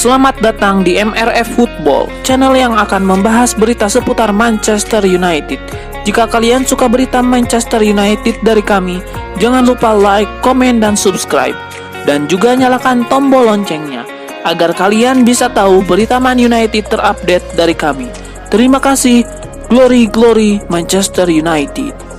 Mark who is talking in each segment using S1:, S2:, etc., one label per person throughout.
S1: Selamat datang di MRF Football, channel yang akan membahas berita seputar Manchester United. Jika kalian suka berita Manchester United dari kami, jangan lupa like, komen, dan subscribe. Dan juga nyalakan tombol loncengnya, agar kalian bisa tahu berita Man United terupdate dari kami. Terima kasih, Glory Glory Manchester United.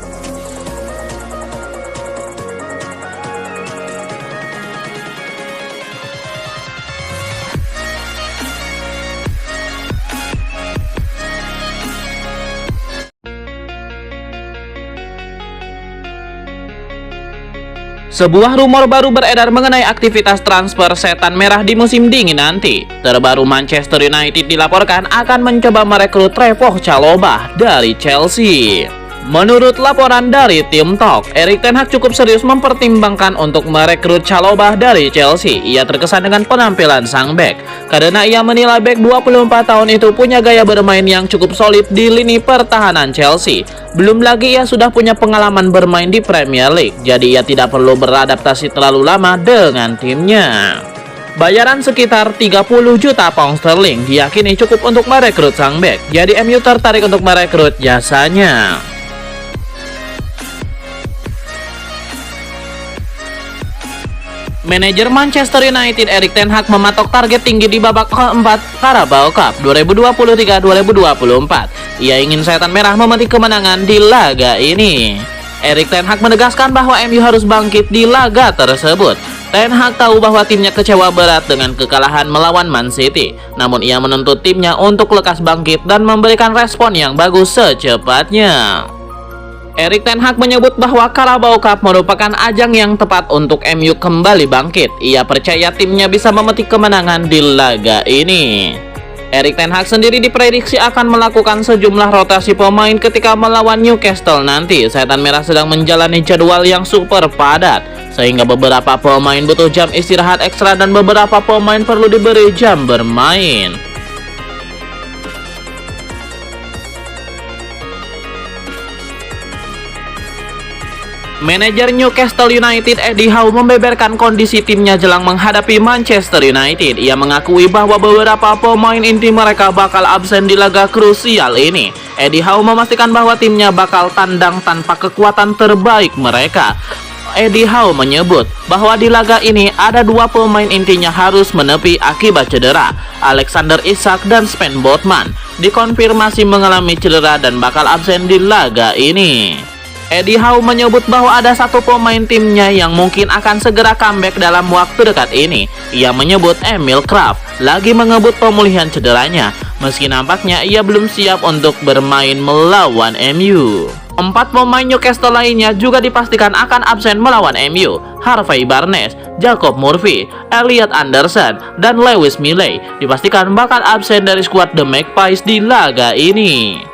S2: Sebuah rumor baru beredar mengenai aktivitas transfer setan merah di musim dingin nanti. Terbaru Manchester United dilaporkan akan mencoba merekrut Trevoh Chalobah dari Chelsea. Menurut laporan dari tim Talk, Erik ten Hag cukup serius mempertimbangkan untuk merekrut Chalobah dari Chelsea. Ia terkesan dengan penampilan sang bek, karena ia menilai bek 24 tahun itu punya gaya bermain yang cukup solid di lini pertahanan Chelsea. Belum lagi ia sudah punya pengalaman bermain di Premier League, jadi ia tidak perlu beradaptasi terlalu lama dengan timnya. Bayaran sekitar 30 juta pound sterling diyakini cukup untuk merekrut sang bek, jadi MU tertarik untuk merekrut jasanya. Manajer Manchester United Erik ten Hag mematok target tinggi di babak keempat Carabao Cup 2023-2024. Ia ingin setan merah memetik kemenangan di laga ini. Erik ten Hag menegaskan bahwa MU harus bangkit di laga tersebut. Ten Hag tahu bahwa timnya kecewa berat dengan kekalahan melawan Man City. Namun ia menuntut timnya untuk lekas bangkit dan memberikan respon yang bagus secepatnya. Erik ten Hag menyebut bahwa Carabao Cup merupakan ajang yang tepat untuk MU kembali bangkit. Ia percaya timnya bisa memetik kemenangan di laga ini. Erik ten Hag sendiri diprediksi akan melakukan sejumlah rotasi pemain ketika melawan Newcastle nanti. Setan merah sedang menjalani jadwal yang super padat, sehingga beberapa pemain butuh jam istirahat ekstra dan beberapa pemain perlu diberi jam bermain. Manajer Newcastle United Eddie Howe membeberkan kondisi timnya jelang menghadapi Manchester United. Ia mengakui bahwa beberapa pemain inti mereka bakal absen di laga krusial ini. Eddie Howe memastikan bahwa timnya bakal tandang tanpa kekuatan terbaik mereka. Eddie Howe menyebut bahwa di laga ini ada dua pemain intinya harus menepi akibat cedera. Alexander Isak dan Sven Botman dikonfirmasi mengalami cedera dan bakal absen di laga ini. Eddie Howe menyebut bahwa ada satu pemain timnya yang mungkin akan segera comeback dalam waktu dekat ini. Ia menyebut Emil Krafth lagi mengebut pemulihan cederanya, meski nampaknya ia belum siap untuk bermain melawan MU. 4 pemain Newcastle lainnya juga dipastikan akan absen melawan MU. Harvey Barnes, Jacob Murphy, Elliot Anderson, dan Lewis Miley dipastikan bakal absen dari skuad The Magpies di laga ini.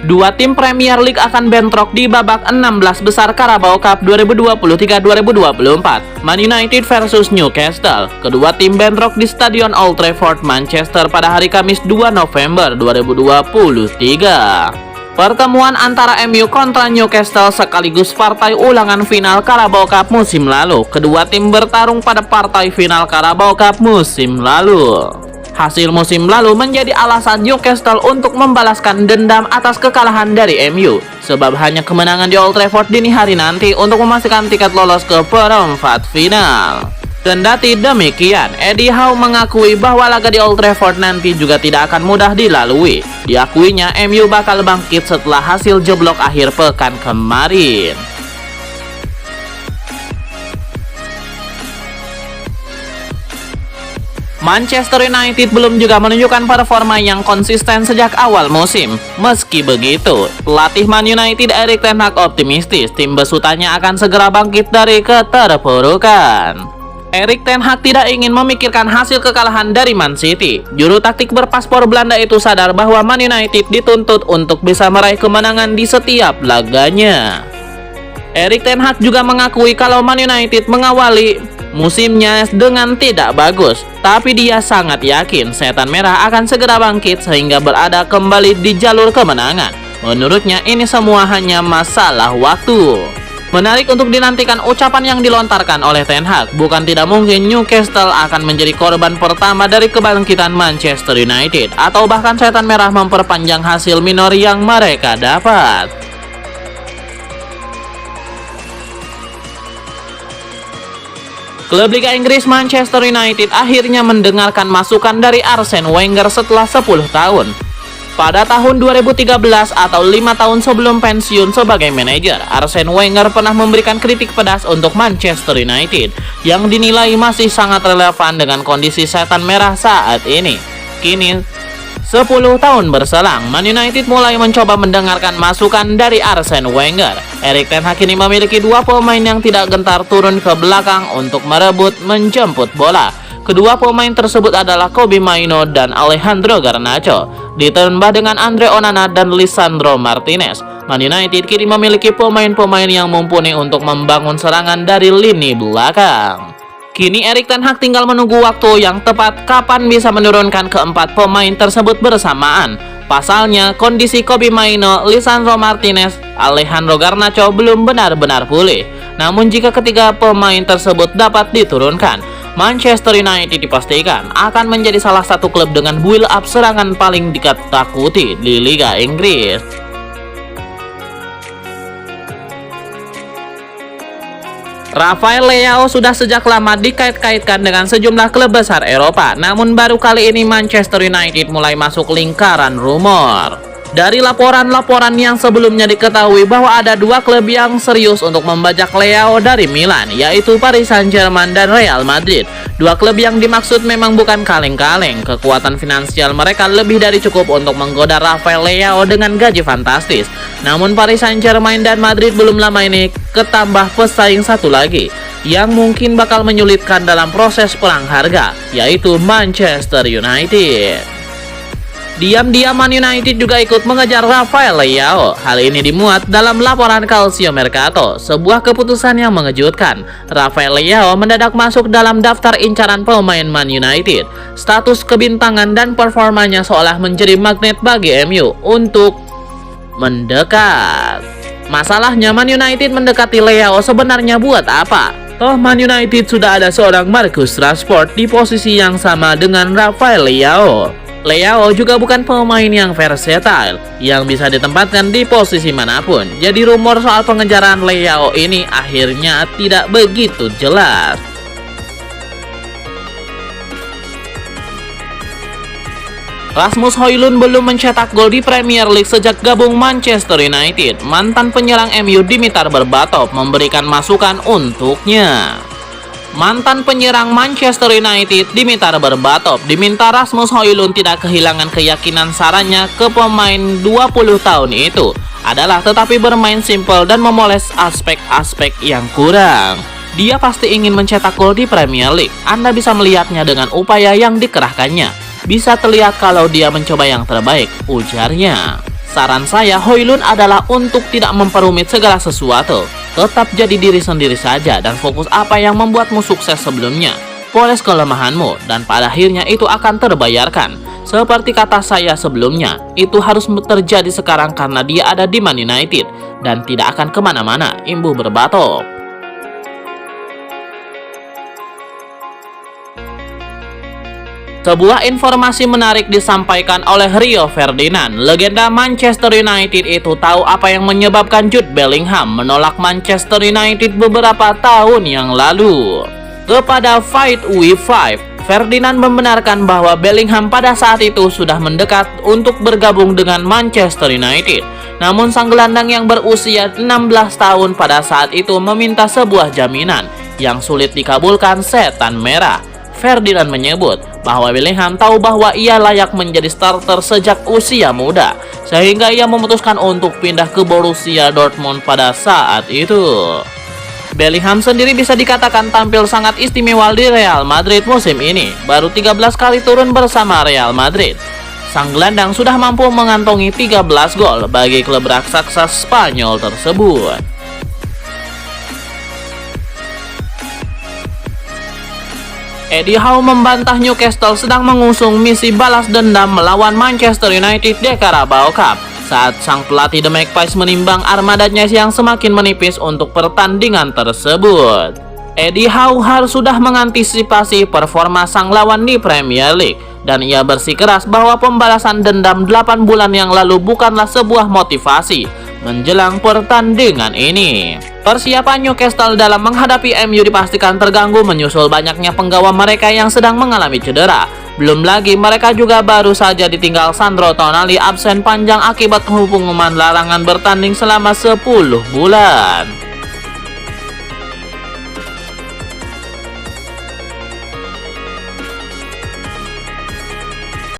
S2: Dua tim Premier League akan bentrok di babak 16 besar Carabao Cup 2023-2024. Man United versus Newcastle. Kedua tim bentrok di Stadion Old Trafford, Manchester pada hari Kamis 2 November 2023. Pertemuan antara MU kontra Newcastle sekaligus partai ulangan final Carabao Cup musim lalu. Kedua tim bertarung pada partai final Carabao Cup musim lalu. Hasil musim lalu menjadi alasan Newcastle untuk membalaskan dendam atas kekalahan dari MU, sebab hanya kemenangan di Old Trafford dini hari nanti untuk memastikan tiket lolos ke perempat final. Kendati demikian, Eddie Howe mengakui bahwa laga di Old Trafford nanti juga tidak akan mudah dilalui. Diakuinya MU bakal bangkit setelah hasil jeblok akhir pekan kemarin. Manchester United belum juga menunjukkan performa yang konsisten sejak awal musim. Meski begitu, pelatih Man United Erik ten Hag optimistis tim besutannya akan segera bangkit dari keterpurukan. Erik ten Hag tidak ingin memikirkan hasil kekalahan dari Man City. Juru taktik berpaspor Belanda itu sadar bahwa Man United dituntut untuk bisa meraih kemenangan di setiap laganya. Erik ten Hag juga mengakui kalau Man United mengawali musimnya dengan tidak bagus, tapi dia sangat yakin setan merah akan segera bangkit sehingga berada kembali di jalur kemenangan. Menurutnya ini semua hanya masalah waktu. Menarik untuk dinantikan ucapan yang dilontarkan oleh Ten Hag. Bukan tidak mungkin Newcastle akan menjadi korban pertama dari kebangkitan Manchester United, atau bahkan setan merah memperpanjang hasil minor yang mereka dapat. Klub Liga Inggris Manchester United akhirnya mendengarkan masukan dari Arsene Wenger setelah 10 tahun. Pada tahun 2013 atau 5 tahun sebelum pensiun sebagai manajer, Arsene Wenger pernah memberikan kritik pedas untuk Manchester United yang dinilai masih sangat relevan dengan kondisi setan merah saat ini. Kini, 10 tahun berselang, Man United mulai mencoba mendengarkan masukan dari Arsene Wenger. Erik ten Hag kini memiliki dua pemain yang tidak gentar turun ke belakang untuk merebut menjemput bola. Kedua pemain tersebut adalah Kobbie Mainoo dan Alejandro Garnacho, ditambah dengan Andre Onana dan Lisandro Martinez. Man United kini memiliki pemain-pemain yang mumpuni untuk membangun serangan dari lini belakang. Kini Erik ten Hag tinggal menunggu waktu yang tepat kapan bisa menurunkan keempat pemain tersebut bersamaan. Pasalnya, kondisi Kobbie Mainoo, Lisandro Martinez, Alejandro Garnacho belum benar-benar pulih. Namun jika ketiga pemain tersebut dapat diturunkan, Manchester United dipastikan akan menjadi salah satu klub dengan build up serangan paling ditakuti di Liga Inggris. Rafael Leao sudah sejak lama dikait-kaitkan dengan sejumlah klub besar Eropa, namun baru kali ini Manchester United mulai masuk lingkaran rumor. Dari laporan-laporan yang sebelumnya diketahui bahwa ada dua klub yang serius untuk membajak Leao dari Milan, yaitu Paris Saint-Germain dan Real Madrid. Dua klub yang dimaksud memang bukan kaleng-kaleng, kekuatan finansial mereka lebih dari cukup untuk menggoda Rafael Leao dengan gaji fantastis. Namun Paris Saint-Germain dan Madrid belum lama ini ketambah pesaing satu lagi yang mungkin bakal menyulitkan dalam proses perang harga, yaitu Manchester United. Diam-diam Man United juga ikut mengejar Rafael Leao. Hal ini dimuat dalam laporan Calcio Mercato, sebuah keputusan yang mengejutkan. Rafael Leao mendadak masuk dalam daftar incaran pemain Man United. Status kebintangan dan performanya seolah menjadi magnet bagi MU untuk mendekat. Masalahnya, Man United mendekati Leao sebenarnya buat apa? Toh Man United sudah ada seorang Marcus Rashford di posisi yang sama dengan Rafael Leao. Leao juga bukan pemain yang versatile, yang bisa ditempatkan di posisi manapun. Jadi rumor soal pengejaran Leao ini akhirnya tidak begitu jelas. Rasmus Højlund belum mencetak gol di Premier League sejak gabung Manchester United. Mantan penyerang MU Dimitar Berbatov memberikan masukan untuknya. Mantan penyerang Manchester United Dimitar Berbatov diminta Rasmus Højlund tidak kehilangan keyakinan sarannya ke pemain 20 tahun itu adalah tetapi bermain simpel dan memoles aspek-aspek yang kurang. Dia pasti ingin mencetak gol di Premier League. Anda bisa melihatnya dengan upaya yang dikerahkannya. Bisa terlihat kalau dia mencoba yang terbaik, ujarnya. Saran saya Højlund adalah untuk tidak memperumit segala sesuatu. Tetap jadi diri sendiri saja dan fokus apa yang membuatmu sukses sebelumnya. Poles kelemahanmu dan pada akhirnya itu akan terbayarkan. Seperti kata saya sebelumnya, itu harus terjadi sekarang karena dia ada di Man United dan tidak akan kemana-mana, imbuh Berbatov. Sebuah informasi menarik disampaikan oleh Rio Ferdinand. Legenda Manchester United itu tahu apa yang menyebabkan Jude Bellingham menolak Manchester United beberapa tahun yang lalu. Kepada Fight with Five, Ferdinand membenarkan bahwa Bellingham pada saat itu sudah mendekat untuk bergabung dengan Manchester United. Namun sang gelandang yang berusia 16 tahun pada saat itu meminta sebuah jaminan yang sulit dikabulkan setan merah. Ferdinand menyebut bahwa Bellingham tahu bahwa ia layak menjadi starter sejak usia muda, sehingga ia memutuskan untuk pindah ke Borussia Dortmund pada saat itu. Bellingham sendiri bisa dikatakan tampil sangat istimewa di Real Madrid musim ini, baru 13 kali turun bersama Real Madrid. Sang gelandang sudah mampu mengantongi 13 gol bagi klub raksasa Spanyol tersebut. Eddie Howe membantah Newcastle sedang mengusung misi balas dendam melawan Manchester United di Carabao Cup. saat sang pelatih The Magpies menimbang armadanya yang semakin menipis untuk pertandingan tersebut. Eddie Howe harus sudah mengantisipasi performa sang lawan di Premier League, dan ia bersikeras bahwa pembalasan dendam 8 bulan yang lalu bukanlah sebuah motivasi menjelang pertandingan ini. Persiapan Newcastle dalam menghadapi MU dipastikan terganggu menyusul banyaknya penggawa mereka yang sedang mengalami cedera. Belum lagi mereka juga baru saja ditinggal Sandro Tonali absen panjang akibat pengumuman larangan bertanding selama 10 bulan.